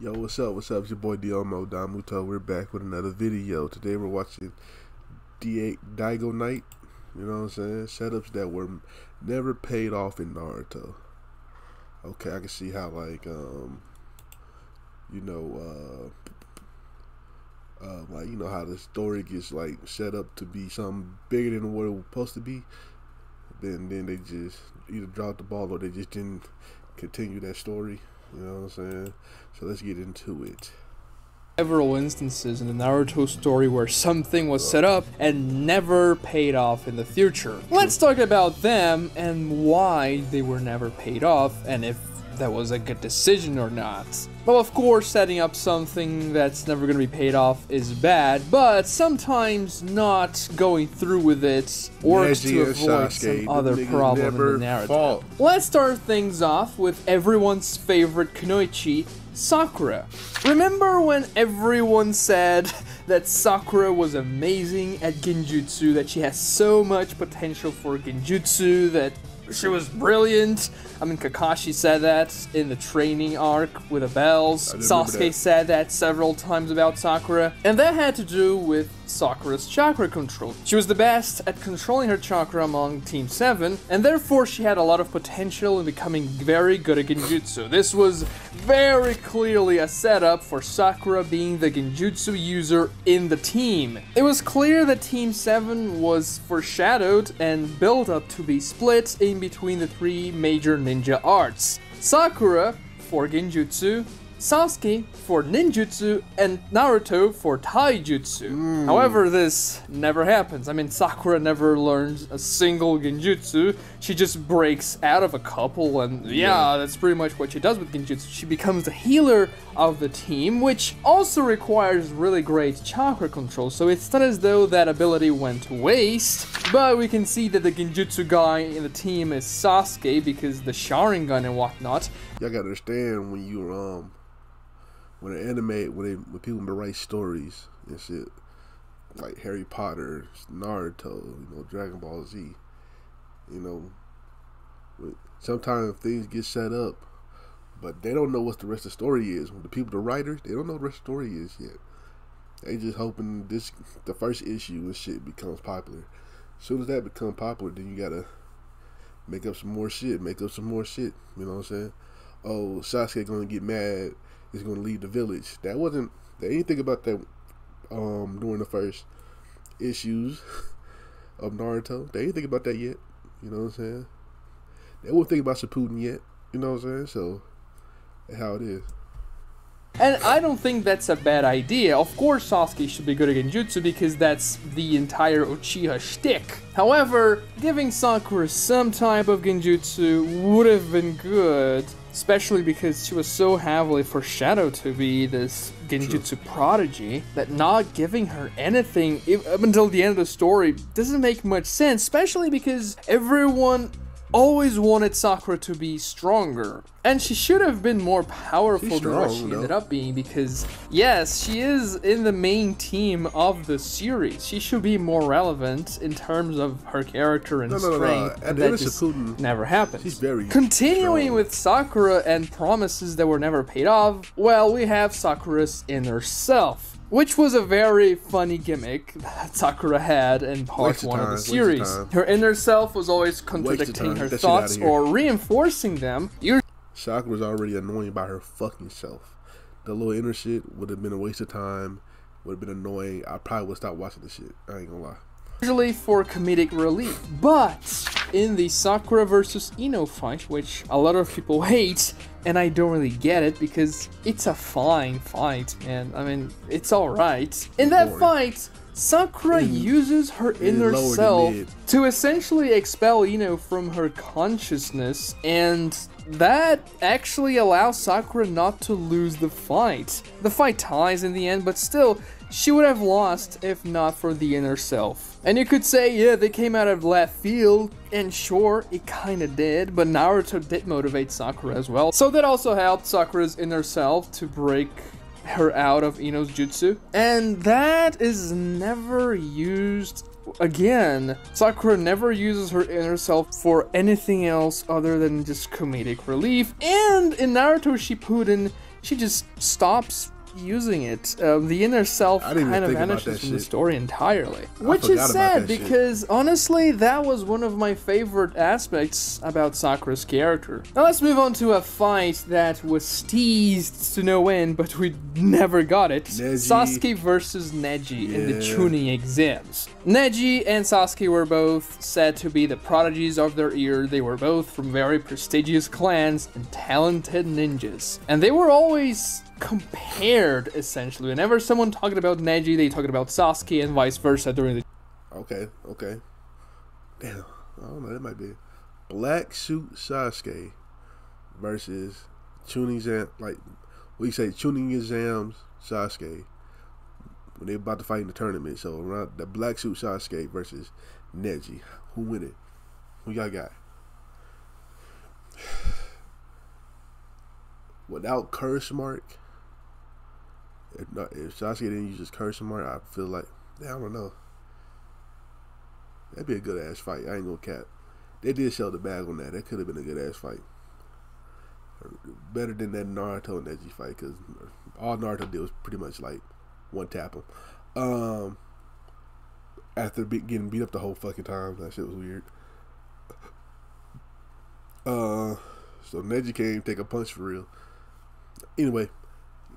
Yo, what's up? What's up? It's your boy Domuto. We're back with another video. Today we're watching DygoKnight. You know what I'm saying? Setups that were never paid off in Naruto. Okay, I can see how like how the story gets like set up to be something bigger than what it was supposed to be. Then they just either dropped the ball or they just didn't continue that story. You know what I'm saying? So let's get into it. Several instances in the Naruto story where something was set up and never paid off in the future. Let's talk about them and why they were never paid off and if that was a good decision or not. Well, of course, setting up something that's never going to be paid off is bad, but sometimes not going through with it works to avoid some other problem in the narrative. Let's start things off with everyone's favorite kunoichi, Sakura. Remember when everyone said that Sakura was amazing at genjutsu, that she has so much potential for genjutsu, that she was brilliant? I mean, Kakashi said that in the training arc with the bells. Sasuke said that several times about Sakura. And that had to do with Sakura's chakra control. She was the best at controlling her chakra among Team 7, and therefore she had a lot of potential in becoming very good at genjutsu. This was very clearly a setup for Sakura being the genjutsu user in the team. It was clear that Team 7 was foreshadowed and built up to be split in between the three major ninja arts. Sakura for genjutsu, Sasuke for ninjutsu, and Naruto for taijutsu. However, this never happens. I mean, Sakura never learns a single genjutsu. She just breaks out of a couple, and yeah, that's pretty much what she does with genjutsu. She becomes the healer of the team, which also requires really great chakra control, so it's not as though that ability went to waste. But we can see that the genjutsu guy in the team is Sasuke because the Sharingan and whatnot. Y'all gotta understand when you when people write stories and shit like Harry Potter, Naruto, Dragon Ball Z, sometimes things get set up, but they don't know what the rest of the story is. When the people, the writers, they don't know what the rest of the story is yet. They just hoping the first issue and shit becomes popular. As soon as that becomes popular, then you gotta make up some more shit. You know what I'm saying? Oh, Sasuke gonna get mad. He's gonna leave the village. They didn't think about that during the first issues of Naruto. They didn't think about that yet. You know what I'm saying? They won't think about Shippuden yet. You know what I'm saying? So that's how it is. And I don't think that's a bad idea. Of course Sasuke should be good at genjutsu because that's the entire Uchiha shtick. However, giving Sakura some type of genjutsu would have been good, especially because she was so heavily foreshadowed to be this genjutsu prodigy, that not giving her anything up until the end of the story doesn't make much sense, especially because everyone always wanted Sakura to be stronger. And she should have been more powerful than what she ended up being because, yes, she is in the main team of the series. She should be more relevant in terms of her character and strength. And that just never happened. She's very Continuing strong. with Sakura and promises that were never paid off, well, we have Sakura's inner self, which was a very funny gimmick that Sakura had in part 1 of the series. Her inner self was always contradicting her thoughts or reinforcing them. Sakura's already annoying by her fucking self. The little inner shit would have been a waste of time, would have been annoying. I probably would stop watching this shit. I ain't gonna lie. Usually for comedic relief, but in the Sakura versus Ino fight, which a lot of people hate, and I don't really get it because it's a fine fight, man. I mean, it's alright. In that fight, Sakura uses her inner self to essentially expel Ino from her consciousness, and that actually allows Sakura not to lose the fight. The fight ties in the end, but still, she would have lost if not for the inner self. And you could say, yeah, they came out of left field, and sure, it kinda did, but Naruto did motivate Sakura as well. So that also helped Sakura's inner self to break her out of Ino's jutsu. And that is never used again. Sakura never uses her inner self for anything else other than just comedic relief. And in Naruto Shippuden, she just stops using it. The inner self kind of vanishes from the story entirely. Which is sad because honestly, that was one of my favorite aspects about Sakura's character. Now let's move on to a fight that was teased to no end, but we never got it. Sasuke versus Neji in the Chunin exams. Neji and Sasuke were both said to be the prodigies of their era. They were both from very prestigious clans and talented ninjas. And they were always compared, essentially. Whenever someone talked about Neji, they talked about Sasuke and vice versa during the... Okay. Damn, I don't know, that might be Black Suit Sasuke versus Chunin exam, like, we say Chunin exams Sasuke when they about to fight in the tournament. So around the Black Suit Sasuke versus Neji, who win it? Who y'all got? Without curse mark, if Sasuke didn't use his curse mark, I feel like, I don't know. That'd be a good ass fight. I ain't gonna cap. They did show the bag on that. That could have been a good ass fight. Better than that Naruto and Neji fight, because all Naruto did was pretty much like one tap him. After getting beat up the whole fucking time, that shit was weird. So Neji can't even take a punch for real. Anyway,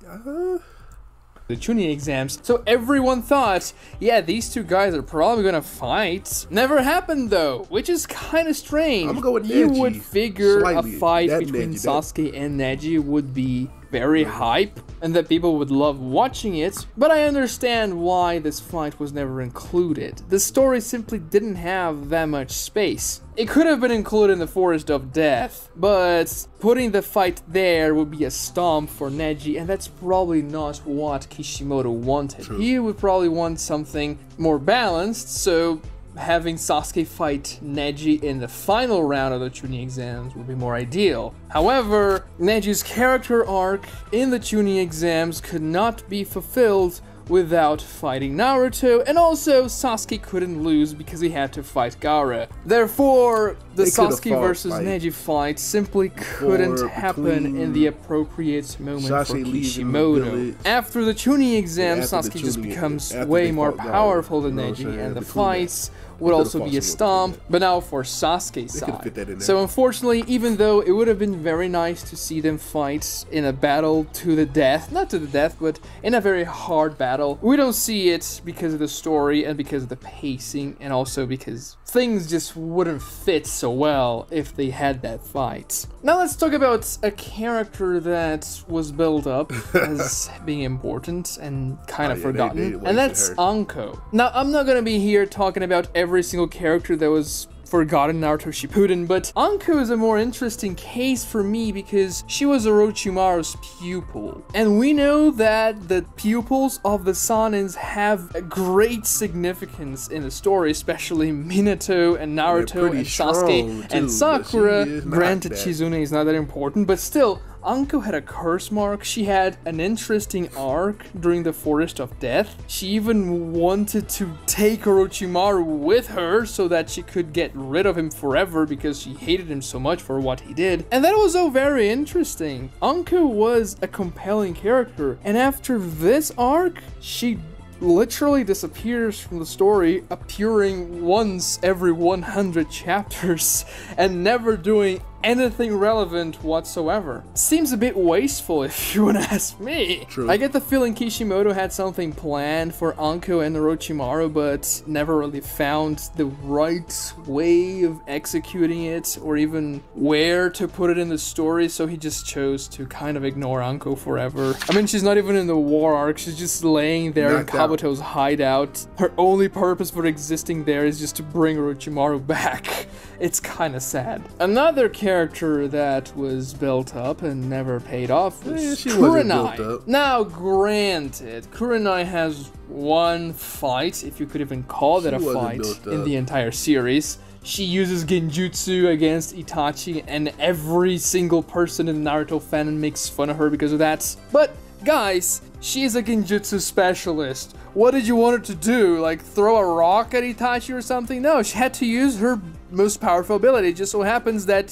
the Chunin exams, so everyone thought, yeah, these two guys are probably gonna fight. Never happened though, which is kind of strange. I'm gonna go with Neji. You would figure Slightly. a fight That between Neji, Sasuke and Neji would be very hype and that people would love watching it, but I understand why this fight was never included. The story simply didn't have that much space. It could have been included in the Forest of Death, but putting the fight there would be a stomp for Neji, and that's probably not what Kishimoto wanted. True. He would probably want something more balanced, so having Sasuke fight Neji in the final round of the Chunin exams would be more ideal. However, Neji's character arc in the Chunin exams could not be fulfilled without fighting Naruto, and also Sasuke couldn't lose because he had to fight Gaara. Therefore, the Sasuke versus Neji fight simply couldn't happen in the appropriate moment for Kishimoto. After the Chunin exam, Sasuke just becomes way more powerful than Neji, and the fights would also be a stomp, but now for Sasuke's side. So unfortunately, even though it would have been very nice to see them fight in a battle to the death, not to the death, but in a very hard battle, we don't see it because of the story and because of the pacing, and also because things just wouldn't fit so well if they had that fight. Now let's talk about a character that was built up as being important and kind of forgotten, and that's Anko. Now I'm not gonna be here talking about every single character that was forgotten in Naruto Shippuden, but Anko is a more interesting case for me because she was Orochimaru's pupil. And we know that the pupils of the Sanins have a great significance in the story, especially Minato and Naruto and Sasuke and Sakura. Granted, Chizune is not that important, but still, Anko had a curse mark. She had an interesting arc during the Forest of Death. She even wanted to take Orochimaru with her so that she could get rid of him forever because she hated him so much for what he did. And that was so very interesting. Anko was a compelling character, and after this arc, she literally disappears from the story, appearing once every 100 chapters and never doing anything relevant whatsoever. Seems a bit wasteful if you wanna ask me. True. I get the feeling Kishimoto had something planned for Anko and Orochimaru, but never really found the right way of executing it or even where to put it in the story, so he just chose to kind of ignore Anko forever. I mean, she's not even in the war arc, she's just laying there in Kabuto's hideout. Her only purpose for existing there is just to bring Orochimaru back. It's kind of sad. Another character that was built up and never paid off was Kurenai. Now, granted, Kurenai has one fight, if you could even call that a fight, in the entire series. She uses Genjutsu against Itachi, and every single person in the Naruto fandom makes fun of her because of that. But guys, she's a Genjutsu specialist. What did you want her to do? Like, throw a rock at Itachi or something? No, she had to use her most powerful ability. It just so happens that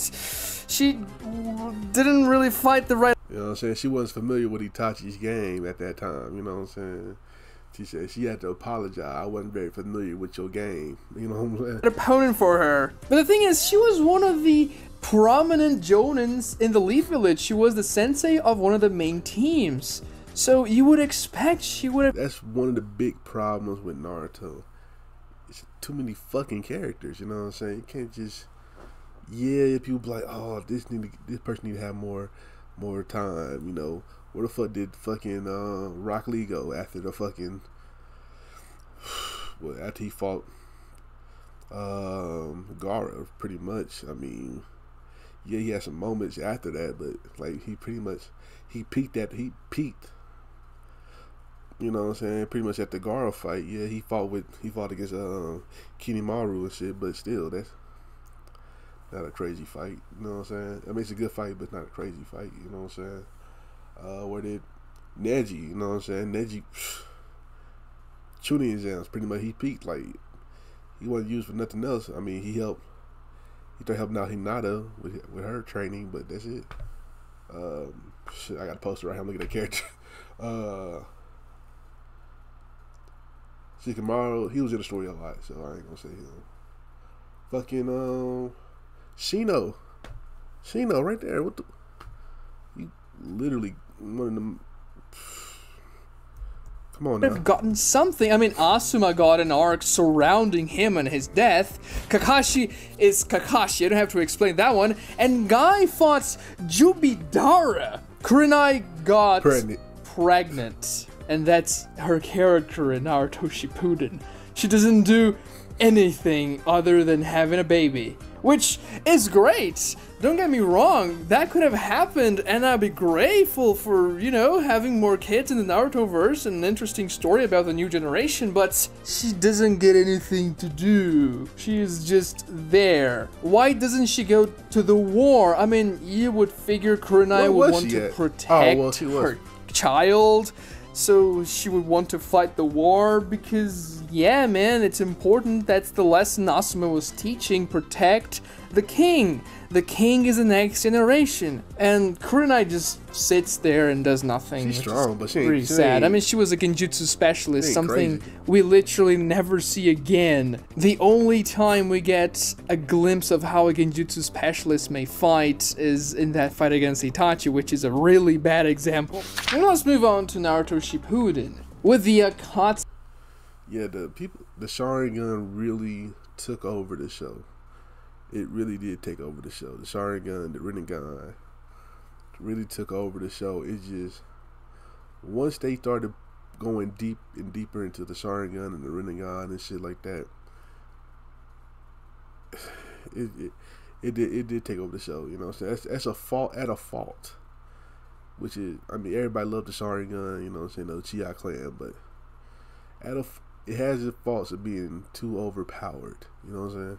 she didn't really fight the right You know what I'm saying? She wasn't familiar with Itachi's game at that time. You know what I'm saying? She said she had to apologize. I wasn't very familiar with your game. You know what I'm saying? An opponent for her. But the thing is, she was one of the prominent jonins in the Leaf Village. She was the sensei of one of the main teams. So you would expect she would have... That's one of the big problems with Naruto. It's too many fucking characters, you know what I'm saying? You can't just... Yeah, people be like, oh, this person need to have more time, you know. Where the fuck did fucking Rock Lee go after the fucking... Well, after he fought Gaara, pretty much. I mean, yeah, he had some moments after that, but like he peaked. You know what I'm saying? Pretty much at the Gaara fight. Yeah, he fought against Kinimaru and shit, but still, that's not a crazy fight. You know what I'm saying? I mean, it's a good fight, but it's not a crazy fight. You know what I'm saying? Where did Neji? You know what I'm saying? Neji, Chunin exams, pretty much he peaked. Like he wasn't used for nothing else. I mean, he started helping out Hinata with her training, but that's it. Shit, I got a poster right here. I'm looking at the character. Shikamaru, he was in the story a lot, so I ain't gonna say him. Fucking Shino right there. What the? You literally one of them. Come on now. Have gotten something. I mean, Asuma got an arc surrounding him and his death. Kakashi is Kakashi. I don't have to explain that one. And Guy fought Jubidara. Kurenai got pregnant. And that's her character in Naruto Shippuden. She doesn't do anything other than having a baby, which is great. Don't get me wrong, that could have happened, and I'd be grateful for, you know, having more kids in the Naruto-verse and an interesting story about the new generation, but she doesn't get anything to do. She is just there. Why doesn't she go to the war? I mean, you would figure Kurenai would want to protect her child, so she would want to fight the war because, yeah, man, it's important. That's the lesson Asuma was teaching. Protect the king. The king is the next generation. And Kurenai just sits there and does nothing. She's strong, but she ain't pretty sad. I mean, she was a genjutsu specialist, something crazy. We literally never see again. The only time we get a glimpse of how a genjutsu specialist may fight is in that fight against Itachi, which is a really bad example. And let's move on to Naruto Shippuden. With the Akatsuki. Yeah, the Sharingan really took over the show. It really did take over the show. The Sharingan, the Rinnegan really took over the show. It just, once they started going deep and deeper into the Sharingan and the Rinnegan and shit like that, it did take over the show. You know what I'm saying? That's a fault. Which is, I mean, everybody loved the Sharingan, you know what I'm saying, the Uchiha clan, but it has its faults of being too overpowered. You know what I'm saying?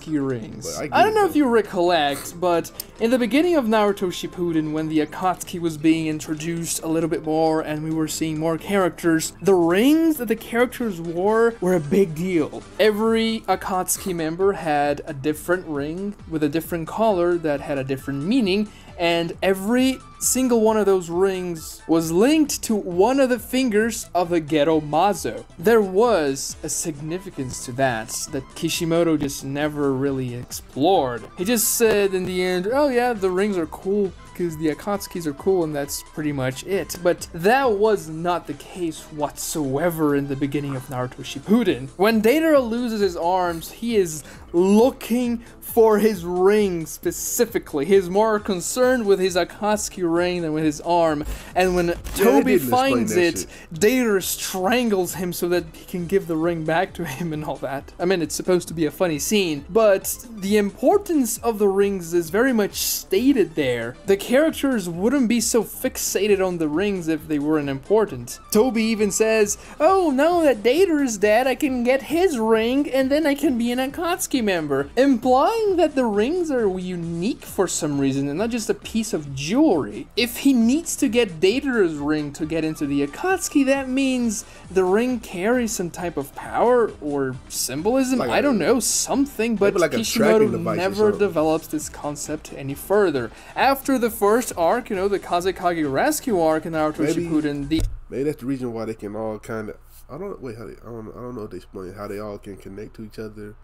Rings. I don't know if you recollect, but in the beginning of Naruto Shippuden, when the Akatsuki was being introduced a little bit more and we were seeing more characters, the rings that the characters wore were a big deal. Every Akatsuki member had a different ring with a different color that had a different meaning, and every single one of those rings was linked to one of the fingers of the Gero Mazo. There was a significance to that Kishimoto just never really explored. He just said in the end, oh yeah, the rings are cool because the Akatsukis are cool and that's pretty much it. But that was not the case whatsoever in the beginning of Naruto Shippuden. When Deidara loses his arms, he is looking for his ring specifically. He is more concerned with his Akatsuki ring than with his arm. And when Toby finds it, Deidara strangles him so that he can give the ring back to him and all that. I mean, it's supposed to be a funny scene, but the importance of the rings is very much stated there. The characters wouldn't be so fixated on the rings if they weren't important. Toby even says, oh, now that Deidara is dead, I can get his ring and then I can be an Akatsuki member, implying that the rings are unique for some reason and not just a piece of jewelry. If he needs to get Datara's ring to get into the Akatsuki, that means the ring carries some type of power or symbolism. Like I don't know, something, but like Kishimoto never develops this concept any further. After the first arc, you know, the Kazekage rescue arc in Naruto Shippuden, maybe that's the reason why they can all kind of. I don't know if they explain how they all can connect to each other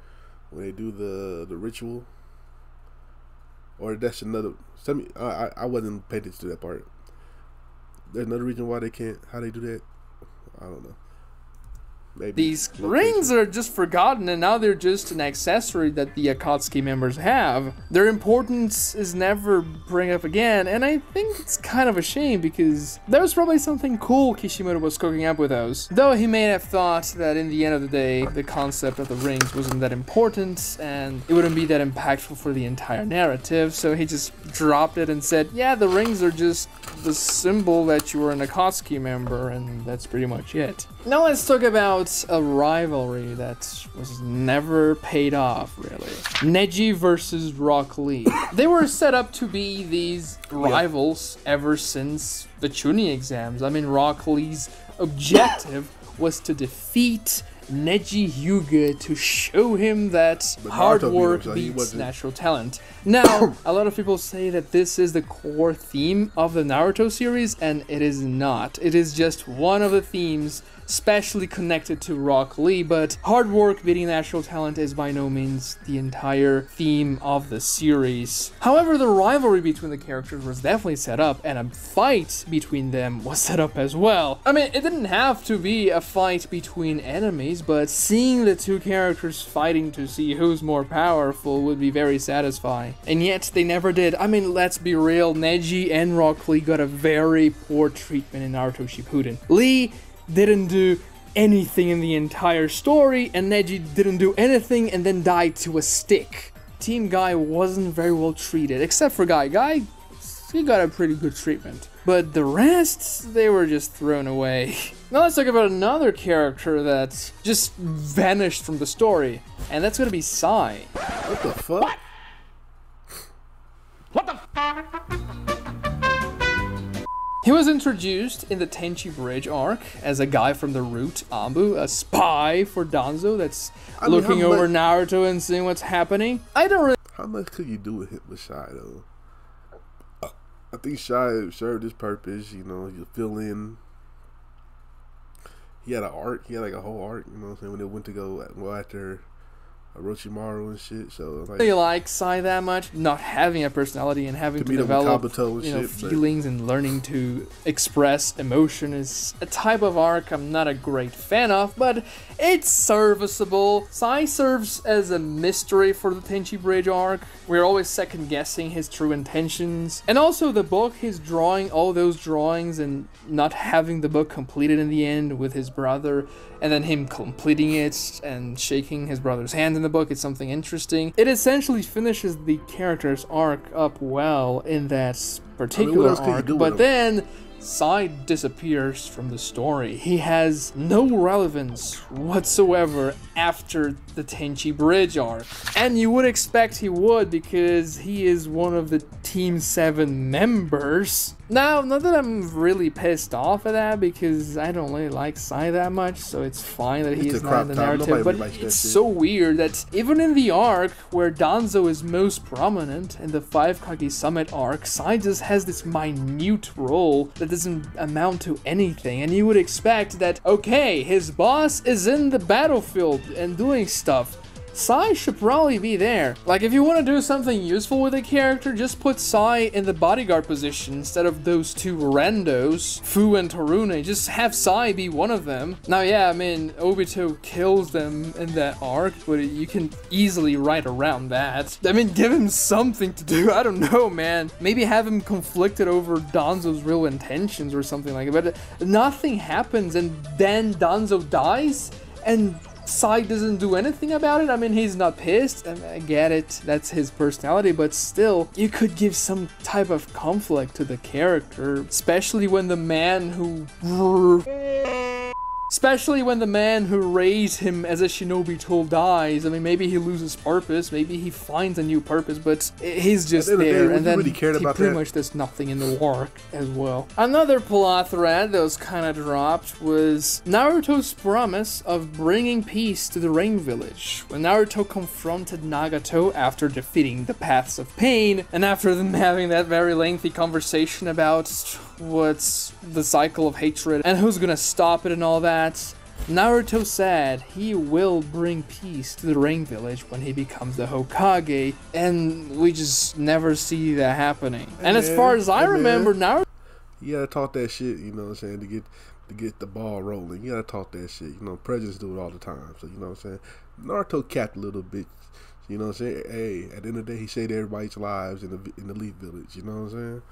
when they do the ritual. Or that's another. I wasn't paying attention to that part. There's another reason why they can't. How they do that? I don't know. Maybe these rings are just forgotten, and now they're just an accessory that the Akatsuki members have. Their importance is never bring up again, and I think it's kind of a shame because there was probably something cool Kishimoto was cooking up with those. Though he may have thought that in the end of the day, the concept of the rings wasn't that important, and it wouldn't be that impactful for the entire narrative, so he just dropped it and said, yeah, the rings are just the symbol that you were an Akatsuki member, and that's pretty much it. Now let's talk about a rivalry that was never paid off, really. Neji versus Rock Lee. They were set up to be these rivals ever since the Chunin exams. I mean, Rock Lee's objective was to defeat Neji Hyuga to show him that hard work beats natural talent. Now, a lot of people say that this is the core theme of the Naruto series, and it is not. It is just one of the themes specially connected to Rock Lee, but hard work beating natural talent is by no means the entire theme of the series. However, the rivalry between the characters was definitely set up, and a fight between them was set up as well. I mean, it didn't have to be a fight between enemies, but seeing the two characters fighting to see who's more powerful would be very satisfying. And yet, they never did. I mean, let's be real, Neji and Rock Lee got a very poor treatment in Naruto Shippuden. Lee didn't do anything in the entire story, and Neji didn't do anything and then died to a stick. Team Guy wasn't very well treated, except for Guy. Guy, he got a pretty good treatment. But the rest, they were just thrown away. Now let's talk about another character that just vanished from the story, and that's gonna be Sai. What the fuck? What the fuck? He was introduced in the Tenchi Bridge arc as a guy from the root, Ambu, a spy for Danzo that's looking over Naruto and seeing what's happening. I don't really... How much could you do with Shai, though? I think Shai served his purpose, you know, you fill in. He had an arc, he had like a whole arc, you know what I'm saying, when they went to go after Orochimaru and shit, so like, you like Sai that much, not having a personality and having to develop feelings and learning to express emotion is a type of arc I'm not a great fan of, but it's serviceable. Sai serves as a mystery for the Tenchi Bridge arc. We're always second guessing his true intentions, and also the book he's drawing all those drawings and not having the book completed in the end with his brother, and then him completing it and shaking his brother's hand in the book. It's something interesting. It essentially finishes the character's arc up well in that particular arc, but then Sai disappears from the story. He has no relevance whatsoever after the Tenchi Bridge arc. And you would expect he would, because he is one of the Team 7 members. Now, not that I'm really pissed off at that, because I don't really like Sai that much, so it's fine that he is not in the narrative, but it's so weird that even in the arc where Danzo is most prominent, in the 5 Kage Summit arc, Sai just has this minute role that doesn't amount to anything, and you would expect that, okay, his boss is in the battlefield and doing stuff. Sai should probably be there. Like, if you want to do something useful with a character, just put Sai in the bodyguard position instead of those two randos, Fu and Torune. Just have Sai be one of them. Now, yeah, I mean, Obito kills them in that arc, but you can easily write around that. I mean, give him something to do. I don't know, man. Maybe have him conflicted over Danzo's real intentions or something like that. But nothing happens, and then Danzo dies, and Sai doesn't do anything about it. I mean, he's not pissed, and I get it, that's his personality, but still, you could give some type of conflict to the character, especially when the man who Especially when the man who raised him as a shinobi tool dies. I mean, maybe he loses purpose, maybe he finds a new purpose, but he's just there, and then he pretty much does nothing in the arc as well. Another plot thread that was kind of dropped was Naruto's promise of bringing peace to the Rain Village. When Naruto confronted Nagato after defeating the Paths of Pain, and after them having that very lengthy conversation about what's the cycle of hatred and who's gonna stop it and all that, Naruto said he will bring peace to the Rain Village when he becomes the Hokage, and we just never see that happening. And as far as I remember, Naruto... You gotta talk that shit, you know what I'm saying, to get the ball rolling. You gotta talk that shit, you know, prejudice do it all the time, so you know what I'm saying. Naruto capped a little bit, you know what I'm saying. Hey, at the end of the day, he saved everybody's lives in the Leaf Village, you know what I'm saying.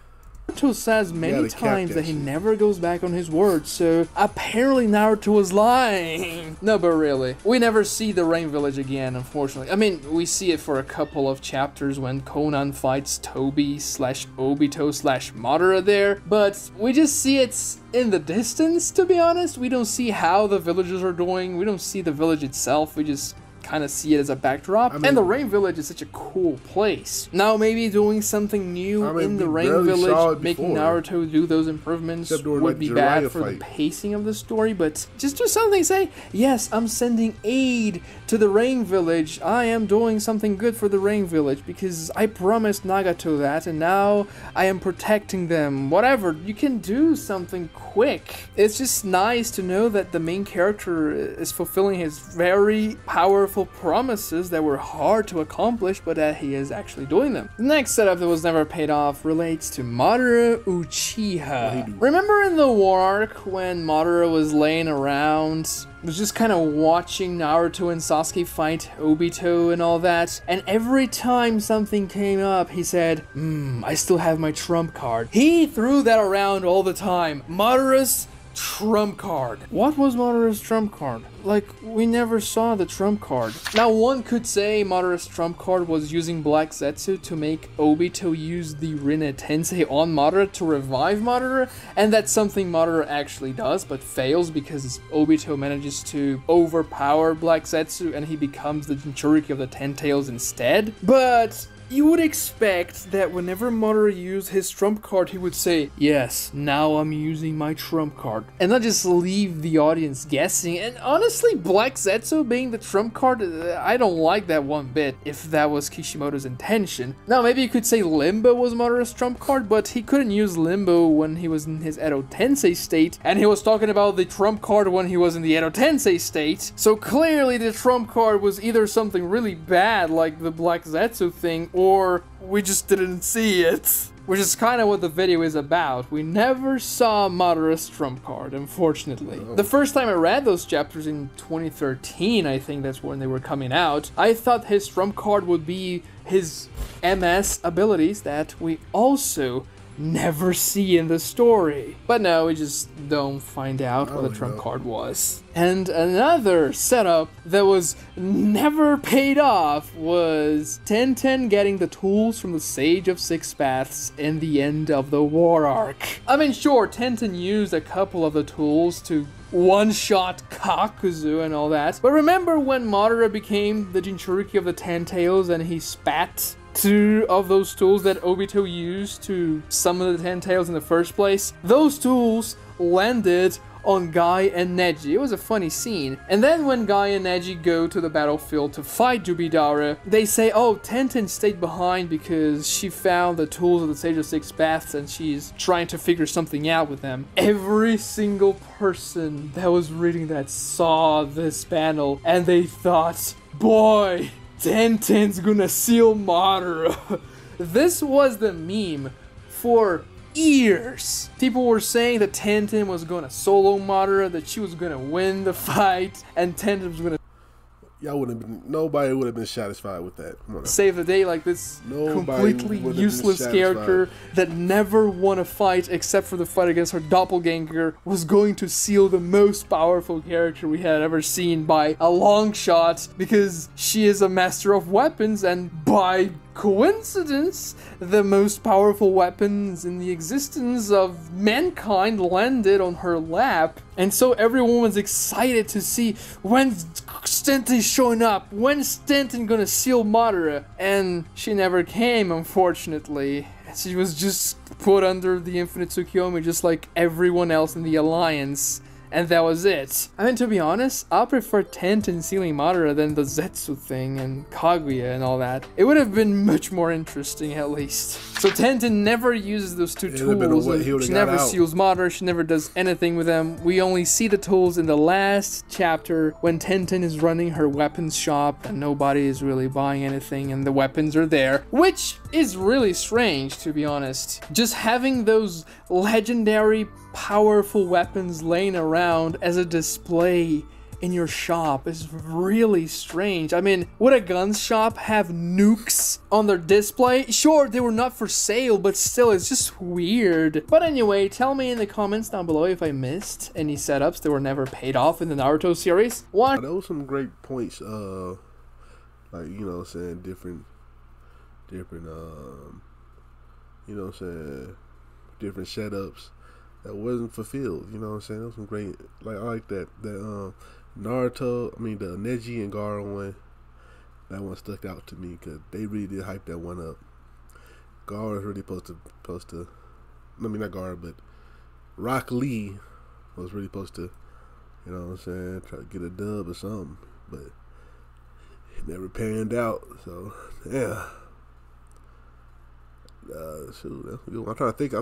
Naruto says many times that he never goes back on his word, so apparently Naruto was lying. No, but really, we never see the Rain Village again, unfortunately. I mean, we see it for a couple of chapters when Conan fights Tobi/Obito/Madara there, but we just see it in the distance, to be honest. We don't see how the villagers are doing, we don't see the village itself, we just kind of see it as a backdrop. And the Rain Village is such a cool place. Now maybe doing something new in the Rain Village, making Naruto do those improvements would be bad for the pacing of the story, but just do something, say, yes, I'm sending aid to the Rain Village, I am doing something good for the Rain Village because I promised Nagato that, and now I am protecting them. Whatever, you can do something quick. It's just nice to know that the main character is fulfilling his very powerful promises that were hard to accomplish, but that he is actually doing them. The next setup that was never paid off relates to Madara Uchiha. Remember in the war arc when Madara was laying around, was just kind of watching Naruto and Sasuke fight Obito and all that, and every time something came up, he said, I still have my trump card. He threw that around all the time. Madara's trump card. What was Madara's trump card? Like, we never saw the trump card. Now, one could say Madara's trump card was using Black Zetsu to make Obito use the Rinne Tensei on Madara to revive Madara, and that's something Madara actually does, but fails because Obito manages to overpower Black Zetsu and he becomes the Jinchuriki of the Ten Tails instead. But you would expect that whenever Madara used his trump card, he would say, yes, now I'm using my trump card, and not just leave the audience guessing. And honestly, Black Zetsu being the trump card, I don't like that one bit, if that was Kishimoto's intention. Now, maybe you could say Limbo was Madara's trump card, but he couldn't use Limbo when he was in his Edo Tensei state, and he was talking about the trump card when he was in the Edo Tensei state, so clearly the trump card was either something really bad, like the Black Zetsu thing, or we just didn't see it. Which is kind of what the video is about. We never saw Madara's trump card, unfortunately. Oh. The first time I read those chapters in 2013, I think that's when they were coming out, I thought his trump card would be his MS abilities that we also never see in the story. But no, we just don't find out what the trump card was. And another setup that was never paid off was Tenten getting the tools from the Sage of Six Paths in the end of the war arc. I mean, sure, Tenten used a couple of the tools to one-shot Kakuzu and all that, but remember when Madara became the Jinchuriki of the Ten Tails and he spat two of those tools that Obito used to summon the Ten Tails in the first place? Those tools landed on Guy and Neji. It was a funny scene. And then when Guy and Neji go to the battlefield to fight Jubidara, they say, oh, Tenten stayed behind because she found the tools of the Sage of Six Paths and she's trying to figure something out with them. Every single person that was reading that saw this panel and they thought, boy, Tenten's gonna seal Madara. This was the meme for years. People were saying that Tenten was gonna solo Madara, that she was gonna win the fight, and Tenten was gonna... Nobody would have been satisfied with that. Save the day, like this completely useless character that never won a fight except for the fight against her doppelganger was going to seal the most powerful character we had ever seen by a long shot because she is a master of weapons and by coincidence, the most powerful weapons in the existence of mankind landed on her lap. And so everyone was excited to see when Stanton's showing up, when Stanton gonna seal Madara. And she never came, unfortunately. She was just put under the Infinite Tsukiyomi just like everyone else in the Alliance. And that was it. I mean, to be honest, I prefer Tenten sealing Madara than the Zetsu thing and Kaguya and all that. It would have been much more interesting, at least. So Tenten never uses those two tools. She never seals Madara, she never does anything with them. We only see the tools in the last chapter when Tenten is running her weapons shop and nobody is really buying anything and the weapons are there. Which is really strange, to be honest. Just having those legendary powerful weapons laying around as a display in your shop is really strange. I mean, would a gun shop have nukes on their display? Sure, they were not for sale, but still, it's just weird. But anyway, tell me in the comments down below if I missed any setups that were never paid off in the Naruto series. One, there was some great points, like, you know what I'm saying, different, you know what I'm saying, different setups that wasn't fulfilled, you know what I'm saying? That was some great, like, I like that Naruto, I mean, the Neji and Gaara one, that one stuck out to me, because they really did hype that one up. Gaara was really supposed to, I mean, not Gaara, but Rock Lee was really supposed to, you know what I'm saying, try to get a dub or something, but it never panned out, so, yeah. Shoot, that's a good one. I'm trying to think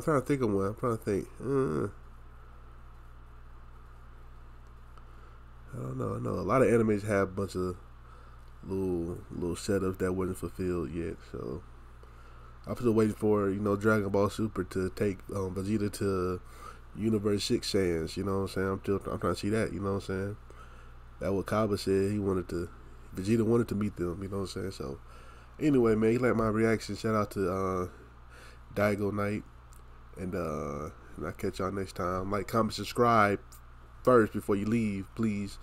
of one. I don't know. I know a lot of animes have a bunch of little setups that wasn't fulfilled yet. So I'm still waiting for, you know, Dragon Ball Super to take Vegeta to Universe 6 Saiyans. You know what I'm saying? I'm trying to see that. You know what I'm saying? That's what Kaba said. Vegeta wanted to meet them. You know what I'm saying? So anyway, man, you like my reaction? Shout out to DygoKnight, and I'll catch y'all next time. Like, comment, subscribe first before you leave, please.